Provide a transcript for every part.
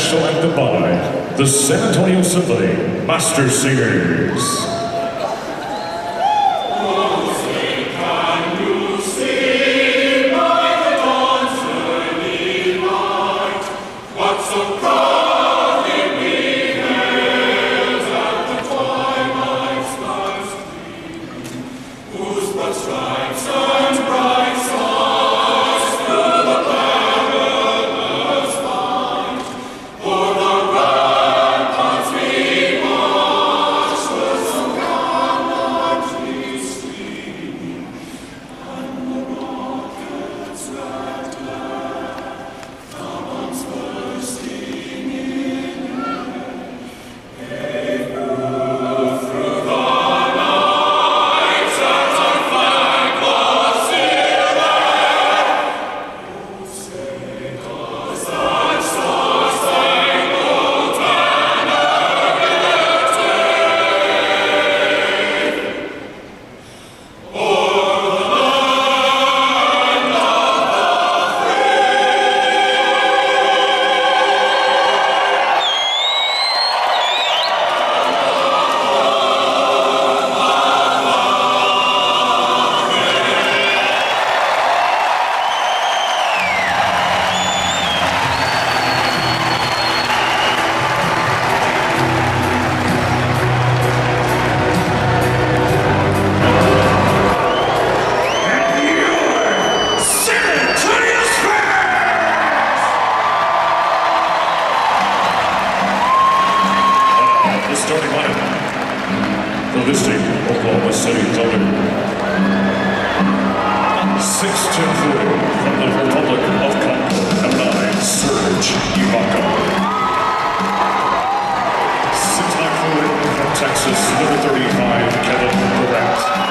National Anthem by the San Antonio Symphony MasterSingers. Oklahoma City Thunder. 6'10" from the Republic of Congo, number 9, Serge Ibaka. 6'9" from Texas, number 35, Kevin Durant.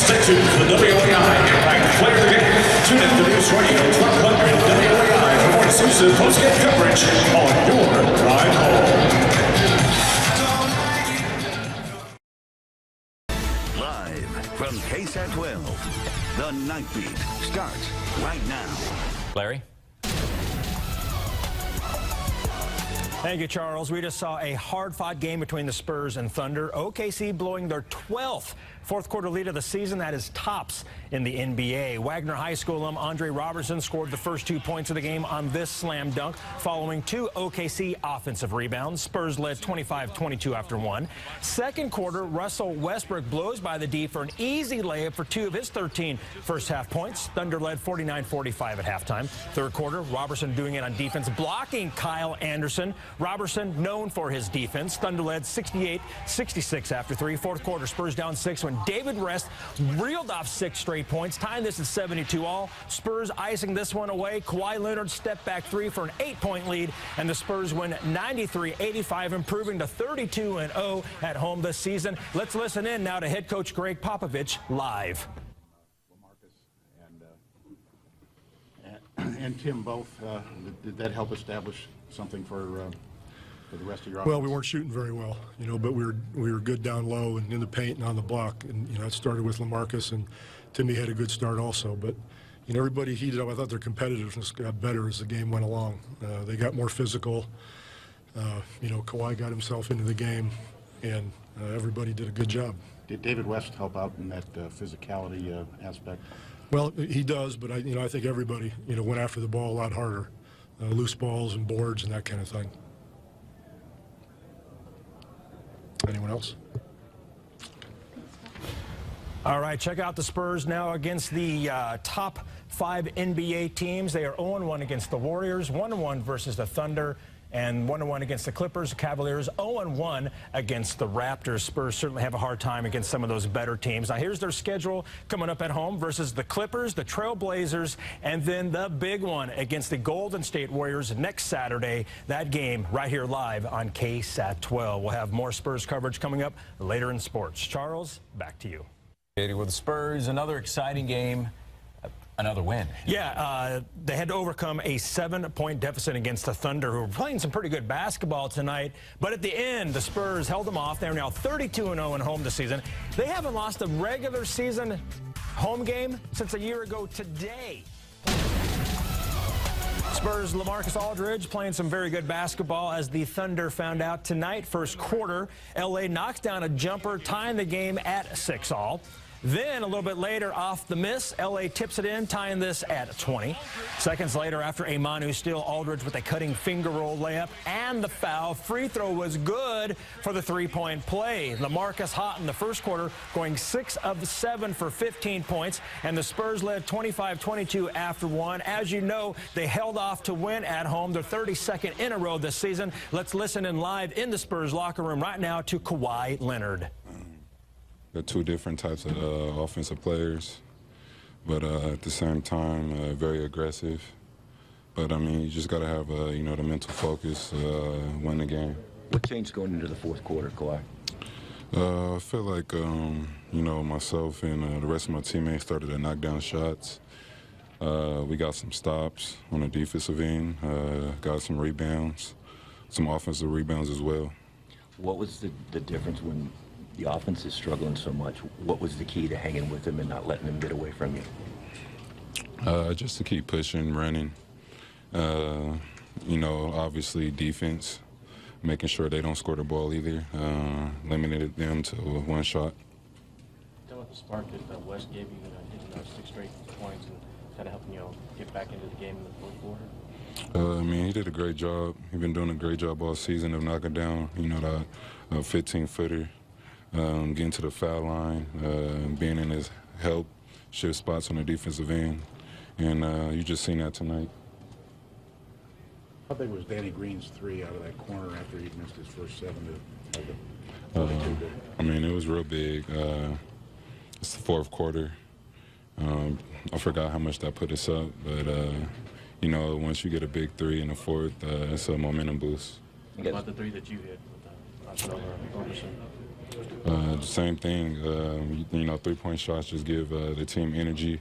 Stay tuned for the WAI Impact Player of the Game. Tune in to News Radio 1200 WAI for more exclusive post-game coverage on your drive home. Live from KSAT 12, the Night Beat starts right now. Larry? Thank you, Charles. We just saw a hard-fought game between the Spurs and Thunder. OKC blowing their 12th fourth-quarter lead of the season. That is tops in the NBA. Wagner High School alum Andre Robertson scored the first 2 points of the game on this slam dunk, following 2 OKC offensive rebounds. Spurs led 25-22 after 1. Second quarter, Russel Westbrook blows by the D for an easy layup for 2 of his 13 first-half points. Thunder led 49-45 at halftime. Third quarter, Robertson doing it on defense, blocking Kyle Anderson. Robertson known for his defense. Thunder led 68-66 after 3. Fourth quarter, Spurs down 6 when David West reeled off 6 straight points, tying this at 72-all. Spurs icing this one away. Kawhi Leonard stepped back 3 for an 8-point lead, and the Spurs win 93-85, improving to 32-0 at home this season. Let's listen in now to head coach Gregg Popovich live. LaMarcus and Tim both, did that help establish something for the rest of your offense? Well, we weren't shooting very well, but we were good down low and in the paint and on the block. And, it started with LaMarcus, and Timmy had a good start also. But, everybody heated up. I thought their competitiveness got better as the game went along. They got more physical. Kawhi got himself into the game, and everybody did a good job. Did David West help out in that physicality aspect? Well, he does, but I think everybody, went after the ball a lot harder. Loose balls and boards and that kind of thing. Anyone else? All right, check out the Spurs now against the top 5 NBA teams. They are 0-1 against the Warriors, 1-1 versus the Thunder, and 1-1 against the Clippers. Cavaliers 0-1 against the Raptors. Spurs certainly have a hard time against some of those better teams. Now here's their schedule coming up at home versus the Clippers, the Trail Blazers, and then the big one against the Golden State Warriors next Saturday. That game right here live on KSAT 12. We'll have more Spurs coverage coming up later in sports. Charles, back to you. With the Spurs, another exciting game. Another win. Yeah, they had to overcome a 7-point deficit against the Thunder, who were playing some pretty good basketball tonight. But at the end, the Spurs held them off. They're now 32-0 in home this season. They haven't lost a regular season home game since a year ago today. Spurs' LaMarcus Aldridge playing some very good basketball, as the Thunder found out tonight. First quarter, L.A. knocks down a jumper, tying the game at 6-all. Then, a little bit later, off the miss, L.A. tips it in, tying this at 20. Seconds later, after a Manu steal, Aldridge with a cutting finger roll layup and the foul. Free throw was good for the 3-point play. LaMarcus hot in the first quarter, going 6 of 7 for 15 points, and the Spurs led 25-22 after 1. As you know, they held off to win at home, their 32nd in a row this season. Let's listen in live in the Spurs locker room right now to Kawhi Leonard. They're 2 different types of offensive players, but at the same time, very aggressive. But, you just got to have, the mental focus, win the game. What changed going into the fourth quarter, Kawhi? I feel like, myself and the rest of my teammates started to knock down shots. We got some stops on the defensive end, got some rebounds, some offensive rebounds as well. What was the difference when the offense is struggling so much? What was the key to hanging with them and not letting them get away from you? Just to keep pushing, running. Obviously defense, making sure they don't score the ball either. Limited them to 1 shot. Tell us the spark that West gave you, hitting 6 straight points and kind of helping get back into the game in the fourth quarter. He did a great job. He's been doing a great job all season of knocking down, that 15-footer. getting to the foul line, being in his help, shift spots on the defensive end, and you just seen that tonight. How big was Danny Green's three out of that corner after he missed his first 7 to have the 42 big? I mean, it was real big. It's the fourth quarter. I forgot how much that put us up, but you know, once you get a big three in the fourth, it's a momentum boost. What about the three that you hit with The same thing. You know, three-point shots just give the team energy,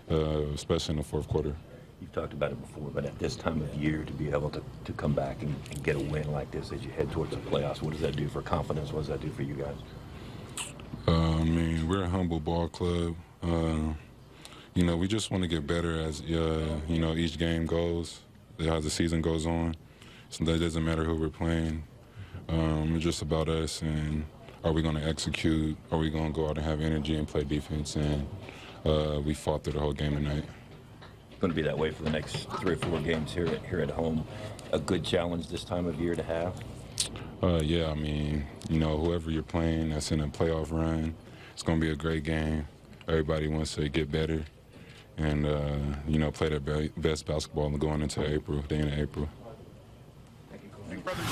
especially in the fourth quarter. You've talked about it before, but at this time of year, to be able to come back and get a win like this as you head towards the playoffs, what does that do for confidence? What does that do for you guys? I mean, we're a humble ball club. You know, we just want to get better as, you know, each game goes, as the season goes on. So that doesn't matter who we're playing. It's just about us, and are we going to execute? Are we going to go out and have energy and play defense? And we fought through the whole game tonight. It's going to be that way for the next 3 or 4 games here at home. A good challenge this time of year to have? Yeah, I mean, you know, whoever you're playing that's in a playoff run, it's going to be a great game. Everybody wants to get better and, you know, play their best basketball going into April, the end of April.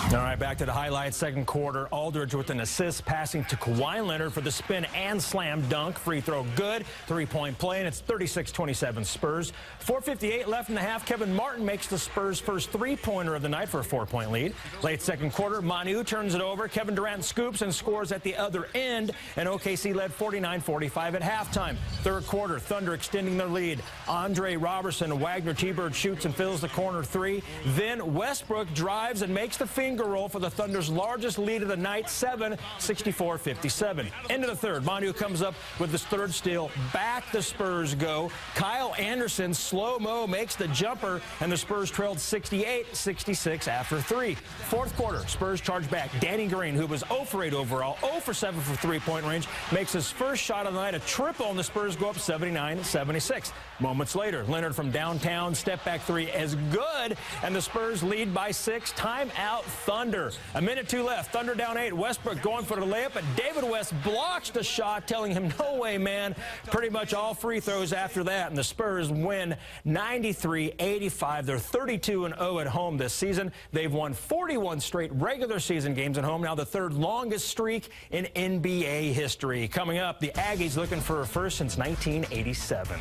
All right, back to the highlights. Second quarter, Aldridge with an assist, passing to Kawhi Leonard for the spin and slam dunk. Free throw good. 3-point play, and it's 36-27 Spurs. 4:58 left in the half. Kevin Martin makes the Spurs' first three-pointer of the night for a 4-point lead. Late second quarter, Manu turns it over. Kevin Durant scoops and scores at the other end, and OKC led 49-45 at halftime. Third quarter, Thunder extending their lead. Andre Robertson, Wagner T-Bird shoots and fills the corner three. Then Westbrook drives and makes the finger roll for the Thunder's largest lead of the night, 64-57. Into the third, Manu comes up with his third steal. Back the Spurs go. Kyle Anderson, slow-mo, makes the jumper, and the Spurs trailed 68-66 after 3. Fourth quarter, Spurs charge back. Danny Green, who was 0 for 8 overall, 0 for 7 for three-point range, makes his first shot of the night, a triple, and the Spurs go up 79-76. Moments later, Leonard from downtown, step-back three is good, and the Spurs lead by 6. Timeout Thunder. A minute 2 left. Thunder down 8. Westbrook going for the layup, but David West blocks the shot, telling him, no way, man. Pretty much all free throws after that, and the Spurs win 93-85. They're 32-0 at home this season. They've won 41 straight regular season games at home, now the third longest streak in NBA history. Coming up, the Aggies looking for a first since 1987.